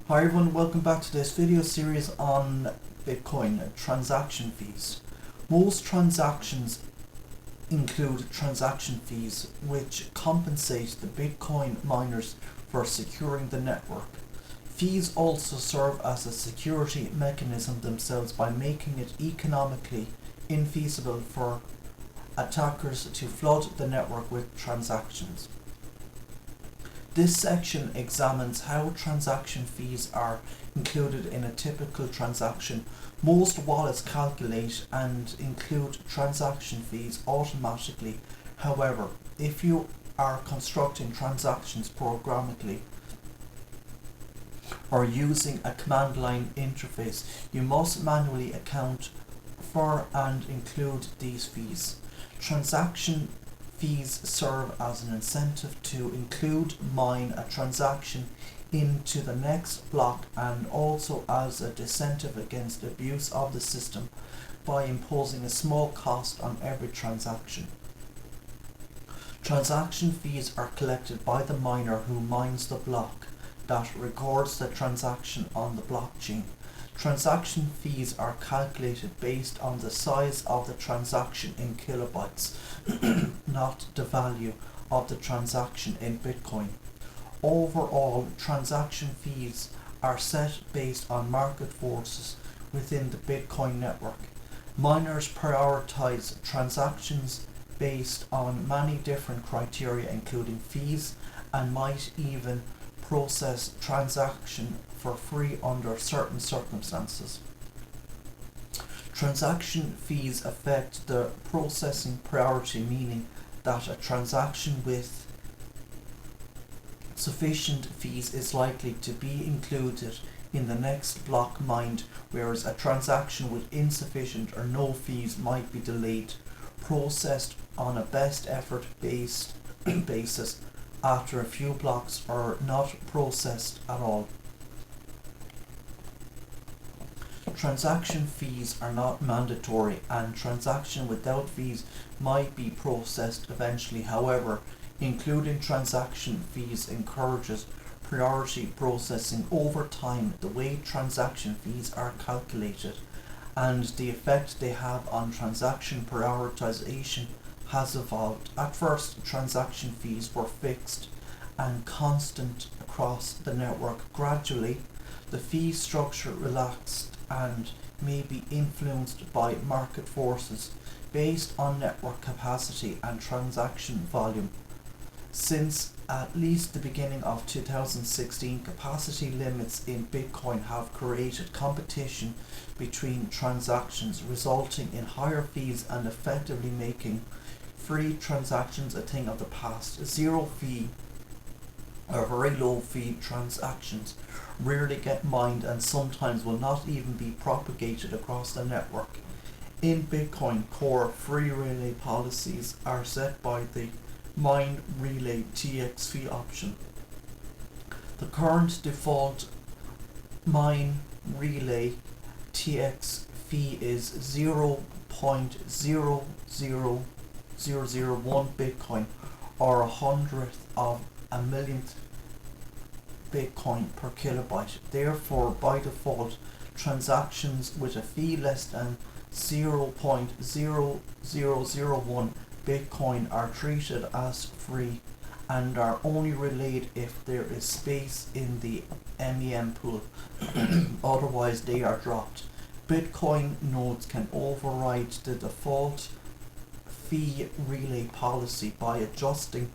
Hi everyone, welcome back to this video series on Bitcoin transaction fees. Most transactions include transaction fees which compensate the Bitcoin miners for securing the network. Fees also serve as a security mechanism themselves by making it economically infeasible for attackers to flood the network with transactions. This section examines how transaction fees are included in a typical transaction. Most wallets calculate and include transaction fees automatically. However, if you are constructing transactions programmatically or using a command line interface, you must manually account for and include these fees. Transaction fees serve as an incentive to mine a transaction into the next block and also as a disincentive against abuse of the system by imposing a small cost on every transaction. Transaction fees are collected by the miner who mines the block that records the transaction on the blockchain. Transaction fees are calculated based on the size of the transaction in kilobytes, not the value of the transaction in Bitcoin. Overall, transaction fees are set based on market forces within the Bitcoin network. Miners prioritize transactions based on many different criteria, including fees, and might even process transaction for free under certain circumstances. Transaction fees affect the processing priority, meaning that a transaction with sufficient fees is likely to be included in the next block mined, whereas a transaction with insufficient or no fees might be delayed, processed on a best effort basis after a few blocks, or not processed at all. Transaction fees are not mandatory, and transaction without fees might be processed eventually. However, including transaction fees encourages priority processing over time. The way transaction fees are calculated and the effect they have on transaction prioritization has evolved. At first, transaction fees were fixed and constant across the network. Gradually, the fee structure relaxed and may be influenced by market forces based on network capacity and transaction volume. Since at least the beginning of 2016, capacity limits in Bitcoin have created competition between transactions, resulting in higher fees and effectively making free transactions a thing of the past. Zero fee or very low fee transactions rarely get mined and sometimes will not even be propagated across the network. In Bitcoin Core, free relay policies are set by the Mine Relay TX fee option. The current default Mine Relay TX fee is 0.00001 Bitcoin, or 100th of a millionth Bitcoin per kilobyte. Therefore, by default, transactions with a fee less than 0.0001 Bitcoin are treated as free and are only relayed if there is space in the MEM pool. Otherwise, they are dropped. Bitcoin nodes can override the default fee relay policy by adjusting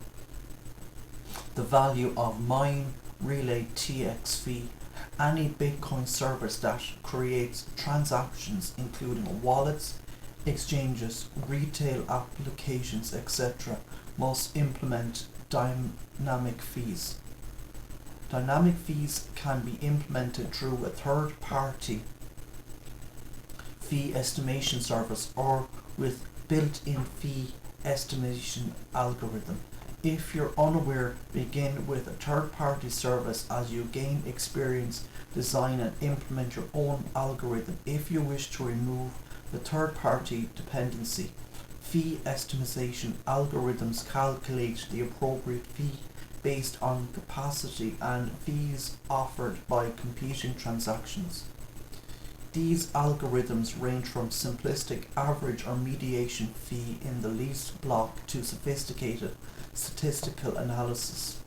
the value of Mine Relay TX fee. Any Bitcoin service that creates transactions, including wallets, exchanges, retail applications, etc., must implement dynamic fees. Dynamic fees can be implemented through a third-party fee estimation service or with built-in fee estimation algorithm. If you're unaware, begin with a third-party service. As you gain experience, design and implement your own algorithm. If you wish to remove the third-party dependency, fee estimation algorithms calculate the appropriate fee based on capacity and fees offered by competing transactions. These algorithms range from simplistic average or mediation fee in the least block to sophisticated statistical analysis.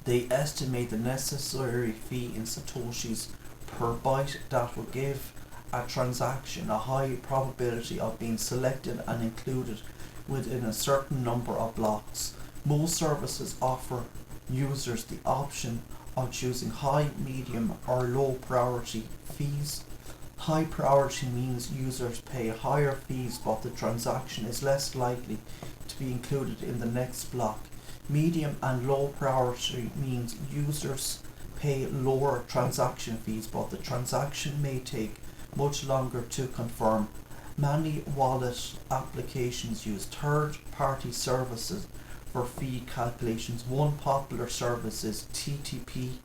They estimate the necessary fee in satoshis per byte that will give a transaction a high probability of being selected and included within a certain number of blocks. Most services offer users the option of choosing high, medium or low priority fees. High priority means users pay higher fees but the transaction is less likely to be included in the next block. Medium and low priority means users pay lower transaction fees but the transaction may take much longer to confirm. Many wallet applications use third-party services for fee calculations. One popular service is TTP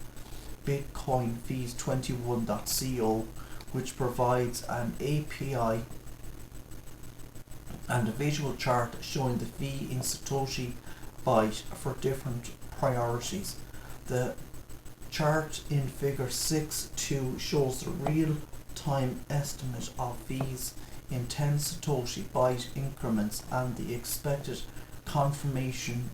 Bitcoin Fees 21.co, which provides an API and a visual chart showing the fee in Satoshi byte for different priorities. The chart in figure 6.2 shows the real-time estimate of fees in 10 Satoshi byte increments and the expected confirmation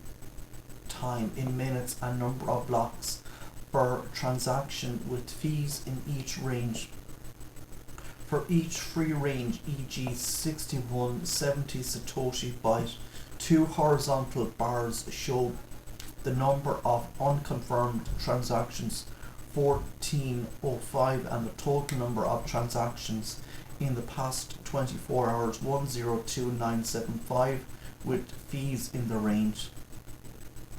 time in minutes and number of blocks per transaction with fees in each range. For each free range, e.g. 61, 70 Satoshi byte, two horizontal bars show the number of unconfirmed transactions 1405 and the total number of transactions in the past 24 hours 102975 with fees in the range.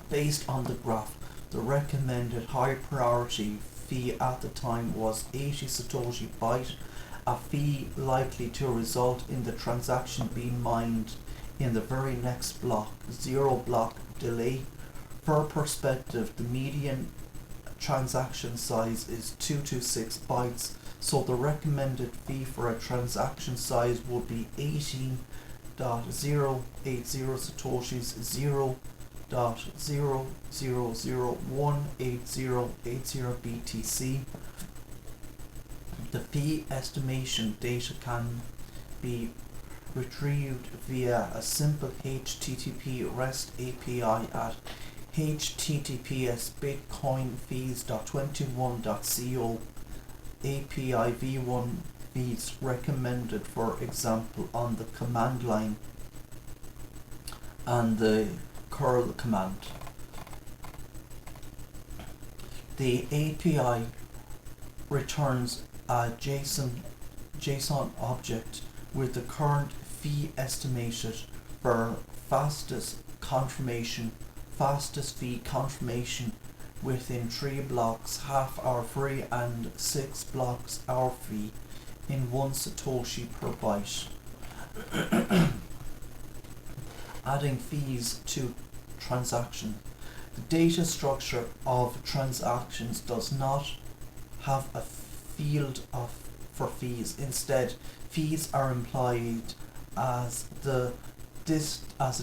Based on the graph, the recommended high priority fee at the time was 80 Satoshi byte, a fee likely to result in the transaction being mined in the very next block, 0 block delay. For perspective, the median transaction size is 226 bytes, so the recommended fee for a transaction size would be 18.080 satoshis, 0.000018080 BTC. The fee estimation data can be retrieved via a simple HTTP REST API at https bitcoinfees.21.co. API v1 fees recommended, for example, on the command line and the curl command. The API returns a JSON object with the current fee estimated for fastest fee confirmation within 3 blocks, half hour free, and 6 blocks hour fee in 1 Satoshi per byte. Adding fees to transaction. The data structure of transactions does not have a field for fees. Instead, fees are implied as the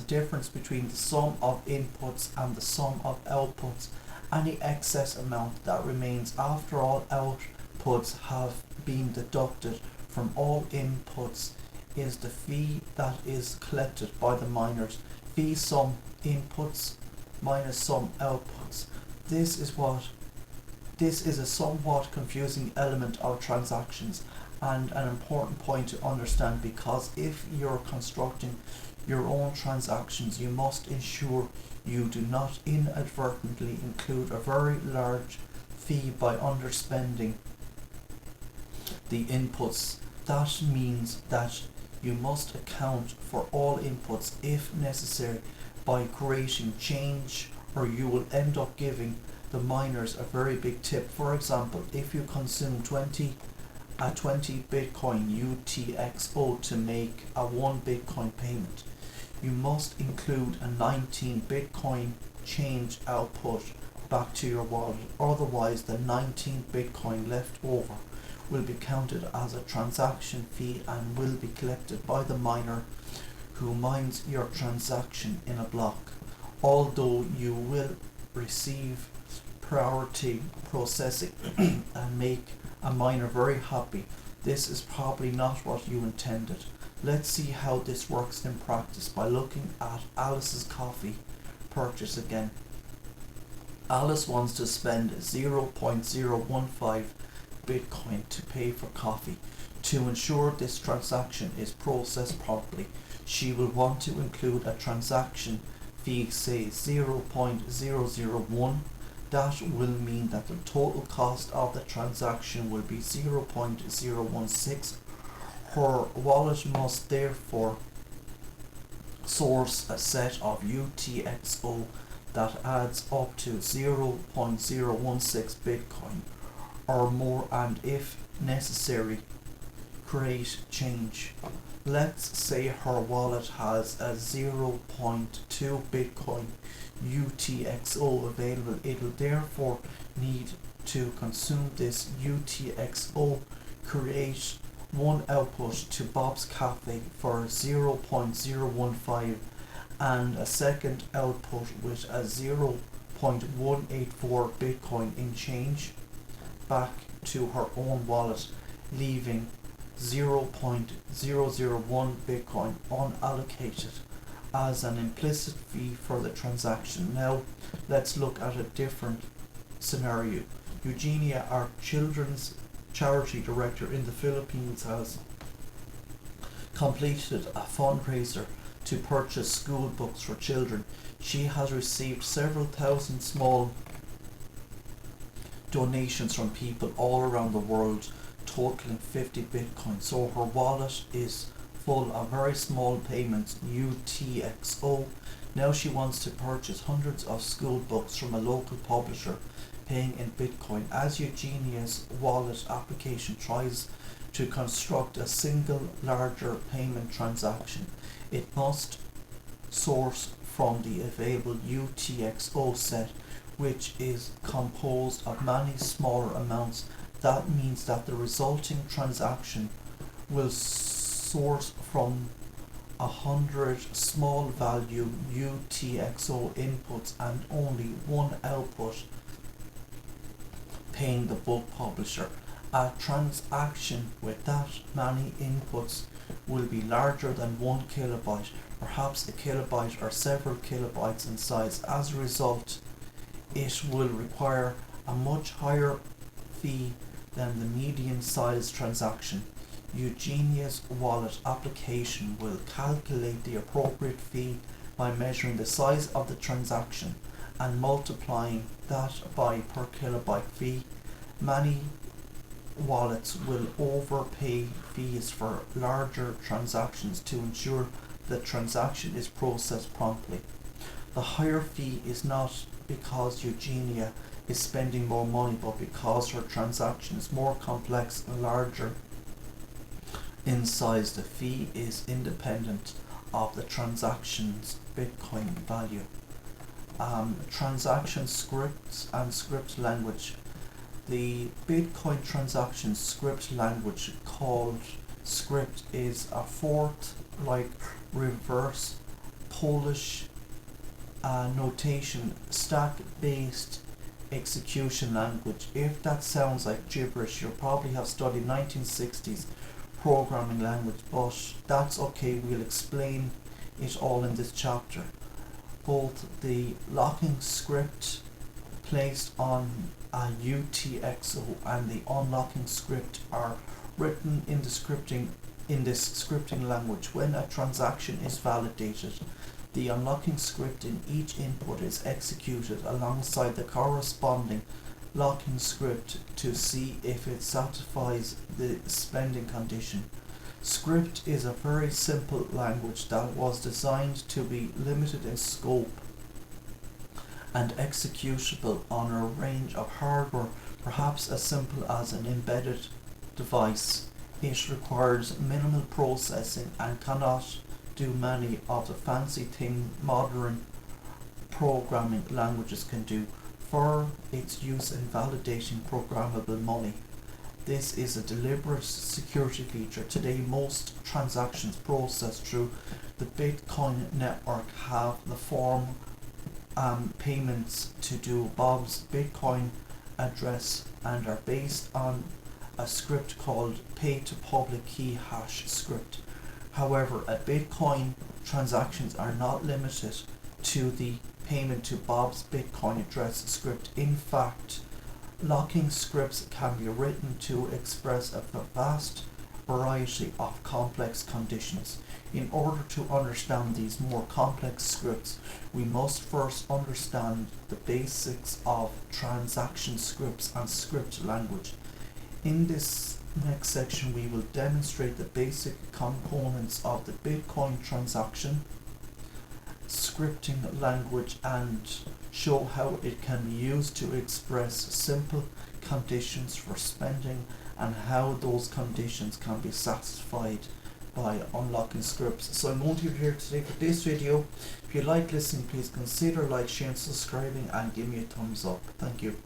difference between the sum of inputs and the sum of outputs. Any excess amount that remains after all outputs have been deducted from all inputs is the fee that is collected by the miners. Fee sum inputs minus sum outputs. This is a somewhat confusing element of transactions and an important point to understand, because if you're constructing your own transactions, you must ensure you do not inadvertently include a very large fee by underspending the inputs. That means that you must account for all inputs if necessary by creating change, or you will end up giving the miners a very big tip. For example, if you consume 20 Bitcoin UTXO to make a 1 Bitcoin payment, you must include a 19 Bitcoin change output back to your wallet. Otherwise, the 19 Bitcoin left over will be counted as a transaction fee and will be collected by the miner who mines your transaction in a block. although you will receive priority processing and make a miner very happy. This is probably not what you intended. Let's see how this works in practice by looking at Alice's coffee purchase again. Alice wants to spend 0.015 Bitcoin to pay for coffee. To ensure this transaction is processed properly, she will want to include a transaction fee, say 0.001. That will mean that the total cost of the transaction will be 0.016. Her wallet must therefore source a set of UTXO that adds up to 0.016 Bitcoin or more, and if necessary, create change. Let's say her wallet has a 0.2 Bitcoin UTXO available. It will therefore need to consume this UTXO, create one output to Bob's Cafe for 0.015 and a second output with a 0.184 Bitcoin in change back to her own wallet, leaving 0.001 Bitcoin unallocated as an implicit fee for the transaction. Now let's look at a different scenario. Eugenia, our children's charity director in the Philippines, has completed a fundraiser to purchase school books for children. She has received several thousand small donations from people all around the world, totaling 50 Bitcoin. So her wallet is full of very small payments, UTXO. Now she wants to purchase hundreds of school books from a local publisher, paying in Bitcoin. As Eugenia's wallet application tries to construct a single larger payment transaction, it must source from the available UTXO set, which is composed of many smaller amounts. That means that the resulting transaction will source from 100 small value UTXO inputs and only one output, paying the book publisher. A transaction with that many inputs will be larger than 1 kilobyte, perhaps a kilobyte or several kilobytes in size. As a result, it will require a much higher fee than the median size transaction. Eugenia's wallet application will calculate the appropriate fee by measuring the size of the transaction and multiplying that by per kilobyte fee. Many wallets will overpay fees for larger transactions to ensure the transaction is processed promptly. The higher fee is not because Eugenia is spending more money, but because her transaction is more complex and larger in size. The fee is independent of the transaction's Bitcoin value. Transaction scripts and script language. The Bitcoin transaction script language called script is a fourth, like reverse Polish notation, stack-based execution language. If that sounds like gibberish, you probably have studied 1960s programming language, but that's okay, we'll explain it all in this chapter. Both the locking script placed on a UTXO and the unlocking script are written in this scripting language. When a transaction is validated, the unlocking script in each input is executed alongside the corresponding locking script to see if it satisfies the spending condition. Script is a very simple language that was designed to be limited in scope and executable on a range of hardware, perhaps as simple as an embedded device. It requires minimal processing and cannot do many of the fancy things modern programming languages can do for its use in validating programmable money. This is a deliberate security feature. Today, most transactions processed through the Bitcoin network have the form payments to do Bob's Bitcoin address and are based on a script called pay to public key hash script. However, a Bitcoin transactions are not limited to the payment to Bob's Bitcoin address script. In fact, locking scripts can be written to express a vast variety of complex conditions. In order to understand these more complex scripts, we must first understand the basics of transaction scripts and script language. In this next section, we will demonstrate the basic components of the Bitcoin transaction scripting language and show how it can be used to express simple conditions for spending and how those conditions can be satisfied by unlocking scripts. So I'm going to be here today for this video. If you like listening, please consider like, sharing, subscribing and give me a thumbs up. Thank you.